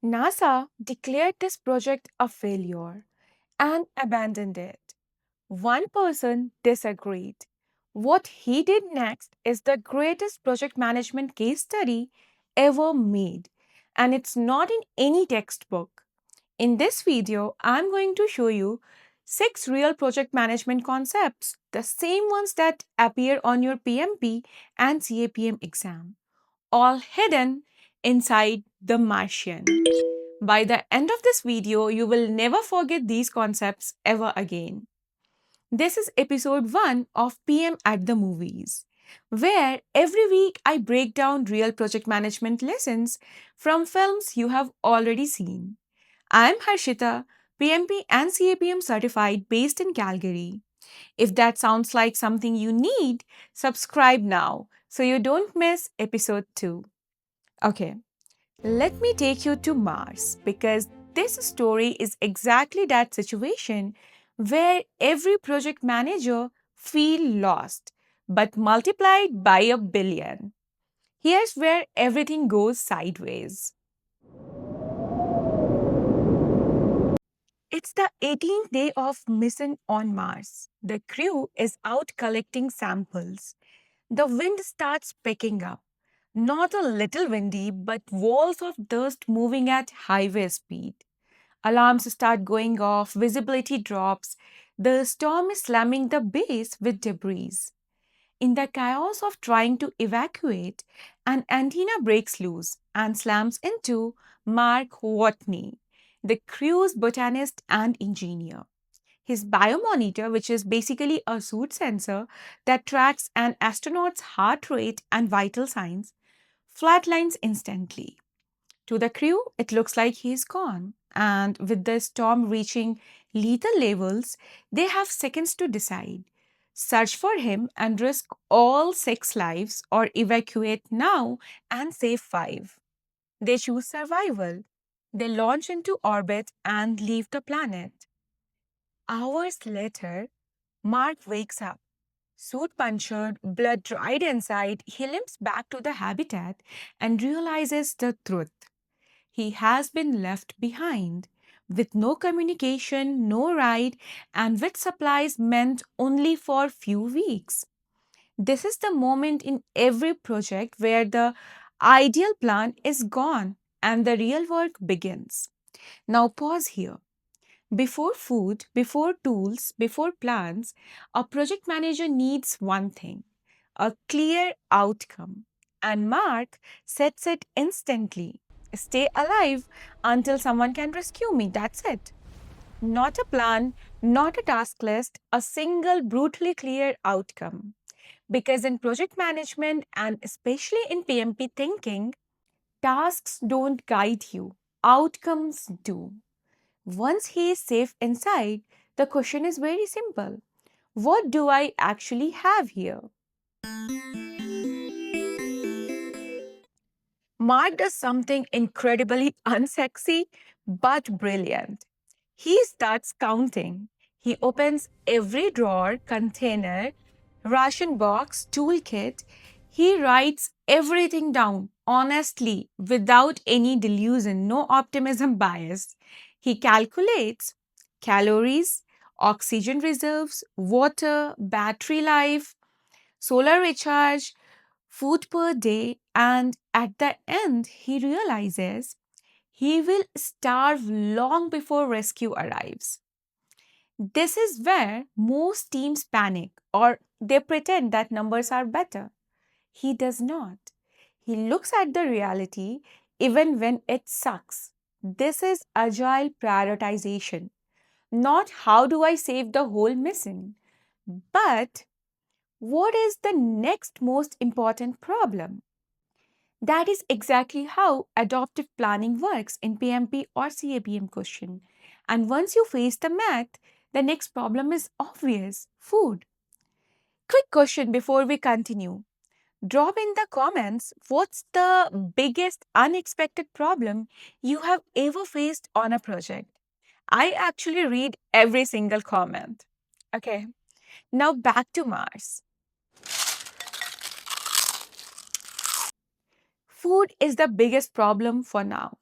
NASA declared this project a failure and abandoned it. One person disagreed. What he did next is the greatest project management case study ever made, and it's not in any textbook. In this video, I'm going to show you 6 real project management concepts, the same ones that appear on your PMP and CAPM exam, all hidden inside the Martian. By the end of this video, you will never forget these concepts ever again. This is episode 1 of PM at the Movies, where every week I break down real project management lessons from films you have already seen. I'm Harshita, PMP and CAPM certified based in Calgary. If that sounds like something you need, subscribe now so you don't miss episode 2. Okay, let me take you to Mars because this story is exactly that situation where every project manager feel lost but multiplied by a billion. Here's where everything goes sideways. It's the 18th day of mission on Mars. The crew is out collecting samples. The wind starts picking up. Not a little windy, but walls of dust moving at highway speed. Alarms start going off, visibility drops. The storm is slamming the base with debris. In the chaos of trying to evacuate, an antenna breaks loose and slams into Mark Watney, the crew's botanist and engineer. His biomonitor, which is basically a suit sensor that tracks an astronaut's heart rate and vital signs, flatlines instantly. To the crew, it looks like he's gone. And with the storm reaching lethal levels, they have seconds to decide: search for him and risk all 6 lives, or evacuate now and save 5. They choose survival. They launch into orbit and leave the planet. Hours later, Mark wakes up. Suit punctured, blood dried inside, he limps back to the habitat and realizes the truth. He has been left behind, with no communication, no ride, and with supplies meant only for few weeks. This is the moment in every project where the ideal plan is gone and the real work begins. Now, pause here. Before food, before tools, before plans, a project manager needs one thing: a clear outcome. And Mark sets it instantly: stay alive until someone can rescue me. That's it. Not a plan, not a task list, a single brutally clear outcome. Because in project management and especially in PMP thinking, tasks don't guide you, outcomes do. Once he is safe inside, the question is very simple: what do I actually have here? Mark does something incredibly unsexy but brilliant. He starts counting. He opens every drawer, container, ration box, toolkit. He writes everything down honestly without any delusion, no optimism bias. He calculates calories, oxygen reserves, water, battery life, solar recharge, food per day, and at the end, he realizes he will starve long before rescue arrives. This is where most teams panic or they pretend that numbers are better. He does not. He looks at the reality even when it sucks. This is agile prioritization. Not how do I save the whole mission, but what is the next most important problem? That is exactly how adaptive planning works in PMP or CAPM question. And once you face the math, the next problem is obvious: food. Quick question before we continue. Drop in the comments what's the biggest unexpected problem you have ever faced on a project. I actually read every single comment. Okay, now back to Mars. Food is the biggest problem for now.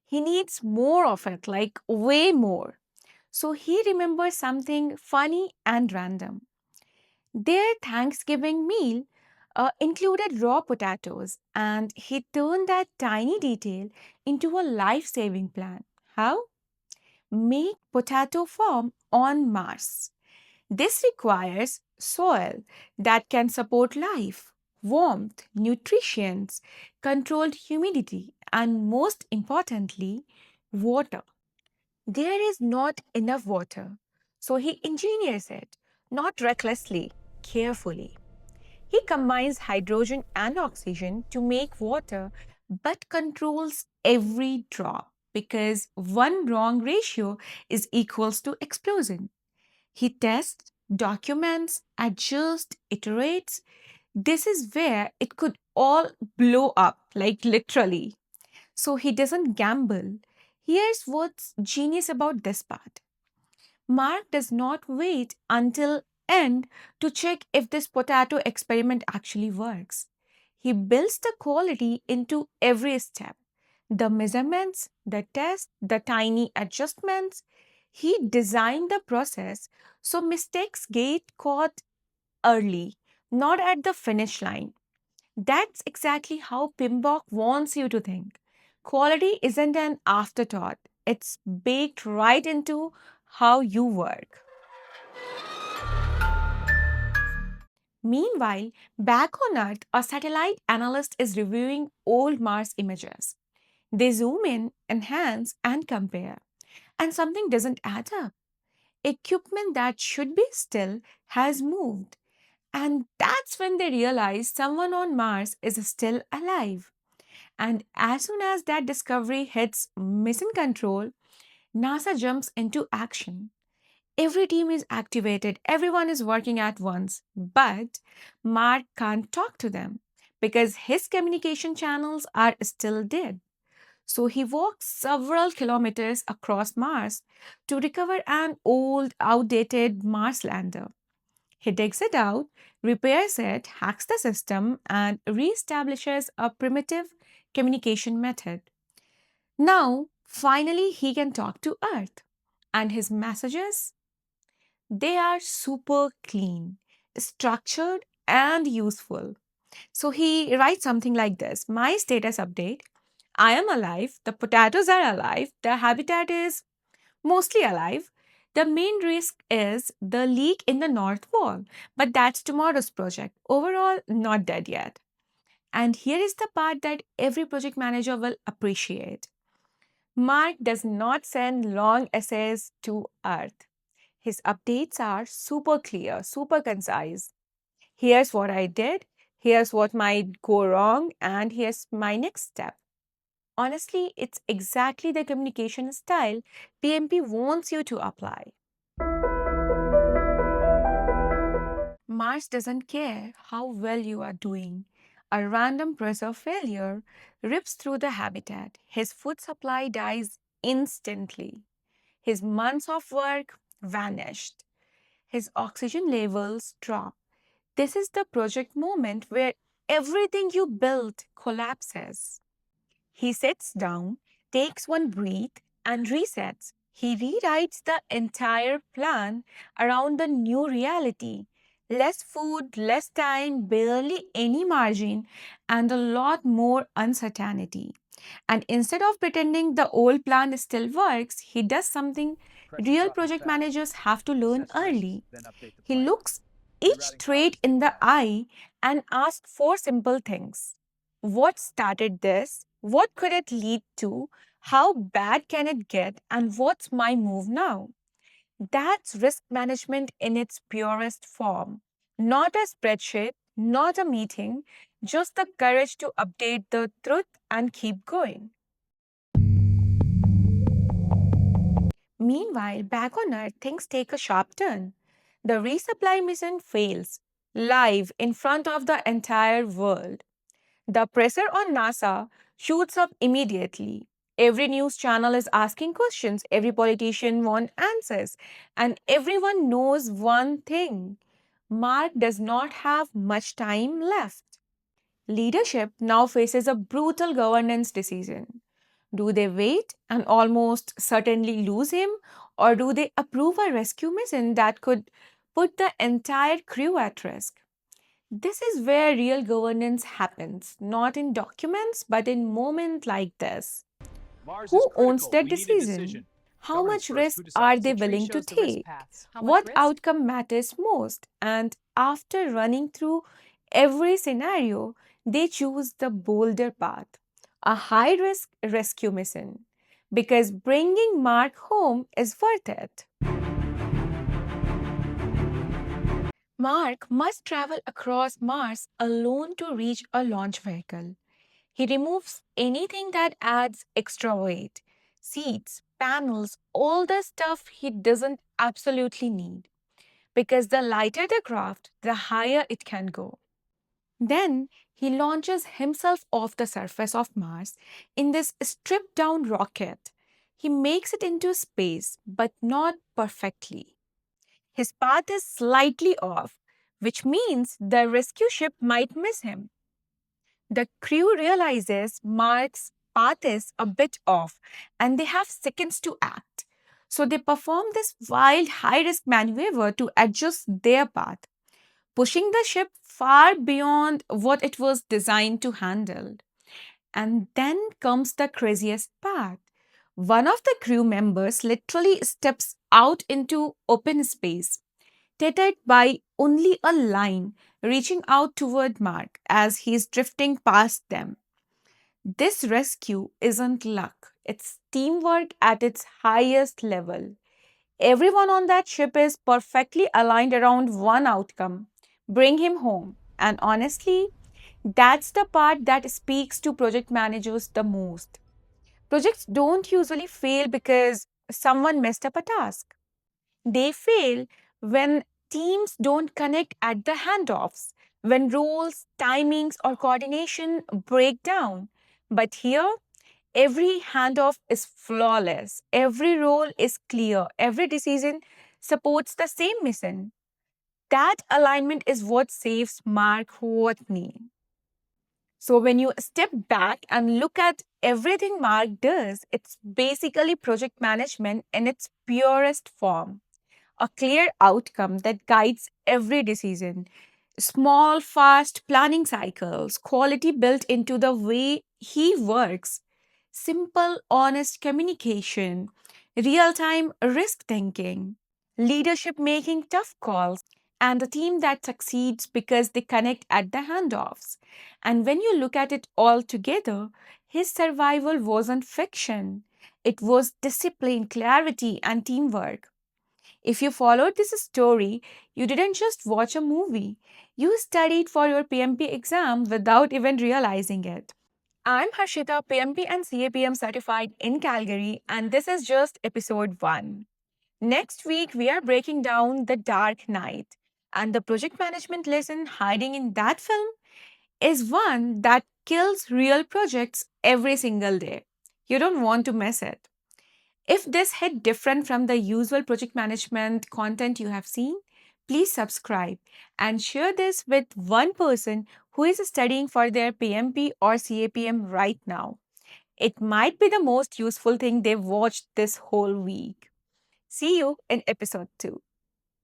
He needs more of it, like way more. So he remembers something funny and random. Their Thanksgiving meal included raw potatoes, and he turned that tiny detail into a life saving plan. How? Make potato farm on Mars. This requires soil that can support life, warmth, nutrients, controlled humidity, and most importantly, water. There is not enough water, so he engineers it, not recklessly, carefully. He combines hydrogen and oxygen to make water but controls every drop because one wrong ratio is equals to explosion. He tests, documents, adjusts, iterates. This is where it could all blow up, like literally. So he doesn't gamble. Here's what's genius about this part. Mark does not wait until end to check if this potato experiment actually works. He builds the quality into every step. The measurements, the test, the tiny adjustments. He designed the process so mistakes get caught early, not at the finish line. That's exactly how Pimbok wants you to think. Quality isn't an afterthought, it's baked right into how you work. Meanwhile, back on Earth, a satellite analyst is reviewing old Mars images. They zoom in, enhance, and compare, and something doesn't add up. Equipment that should be still has moved, and that's when they realize someone on Mars is still alive. And as soon as that discovery hits mission control, NASA jumps into action. Every team is activated, everyone is working at once, but Mark can't talk to them because his communication channels are still dead. So he walks several kilometers across Mars to recover an old, outdated Mars lander. He digs it out, repairs it, hacks the system, and reestablishes a primitive communication method. Now, finally, he can talk to Earth. And his messages? They are super clean, structured, and useful. So he writes something like this: My status update: I am alive, the potatoes are alive, the habitat is mostly alive. The main risk is the leak in the North Wall, but that's tomorrow's project. Overall, not dead yet. And here is the part that every project manager will appreciate. Mark does not send long essays to Earth. His updates are super clear, super concise. Here's what I did, here's what might go wrong, and here's my next step. Honestly, it's exactly the communication style PMP wants you to apply. Mars doesn't care how well you are doing. A random pressure failure rips through the habitat. His food supply dies instantly. His months of work vanished. His oxygen levels drop. This is the project moment where everything you built collapses. He sits down, takes one breath, and resets. He rewrites the entire plan around the new reality. Less food, less time, barely any margin, and a lot more uncertainty. And instead of pretending the old plan still works, he does something real project managers have to learn early. He looks each trait in the eye and asks four simple things: what started this? What could it lead to? How bad can it get? And what's my move now? That's risk management in its purest form. Not a spreadsheet, not a meeting, just the courage to update the truth and keep going. Meanwhile, back on Earth, things take a sharp turn. The resupply mission fails, live in front of the entire world. The pressure on NASA shoots up immediately. Every news channel is asking questions, every politician wants answers, and everyone knows one thing: Mark does not have much time left. Leadership now faces a brutal governance decision. Do they wait and almost certainly lose him, or do they approve a rescue mission that could put the entire crew at risk? This is where real governance happens, not in documents, but in moments like this. Mars is Who owns critical. their We need a decision. decision? How Governance much first. risk Who are decides? they The tree willing to shows the risk take? paths. How much What risk? outcome matters most? And after running through every scenario, they choose the bolder path, a high risk rescue mission, because bringing Mark home is worth it. Mark must travel across Mars alone to reach a launch vehicle. He removes anything that adds extra weight, seats, panels, all the stuff he doesn't absolutely need. Because the lighter the craft, the higher it can go. Then he launches himself off the surface of Mars in this stripped down rocket. He makes it into space, but not perfectly. His path is slightly off, which means the rescue ship might miss him. The crew realizes Mark's path is a bit off and they have seconds to act. So they perform this wild high risk maneuver to adjust their path, pushing the ship far beyond what it was designed to handle. And then comes the craziest part. One of the crew members literally steps out into open space, tethered by only a line reaching out toward Mark as he's drifting past them. This rescue isn't luck, it's teamwork at its highest level. Everyone on that ship is perfectly aligned around one outcome: bring him home. And honestly, that's the part that speaks to project managers the most. Projects don't usually fail because someone messed up a task. They fail when teams don't connect at the handoffs, when roles, timings, or coordination break down. But here, every handoff is flawless, every role is clear, every decision supports the same mission. That alignment is what saves Mark Watney. So, when you step back and look at everything Mark does, it's basically project management in its purest form, a clear outcome that guides every decision. Small, fast planning cycles, quality built into the way he works, simple, honest communication, real time risk thinking, leadership making tough calls, and a team that succeeds because they connect at the handoffs. And when you look at it all together, his survival wasn't fiction, it was discipline, clarity, and teamwork. If you followed this story, you didn't just watch a movie, you studied for your PMP exam without even realizing it. I'm Harshita, PMP and CAPM certified in Calgary, and this is just episode 1. Next week, we are breaking down The Dark Knight, and the project management lesson hiding in that film is one that kills real projects every single day. You don't want to miss it. If this hit different from the usual project management content you have seen, please subscribe and share this with one person who is studying for their PMP or CAPM right now. It might be the most useful thing they've watched this whole week. See you in episode 2.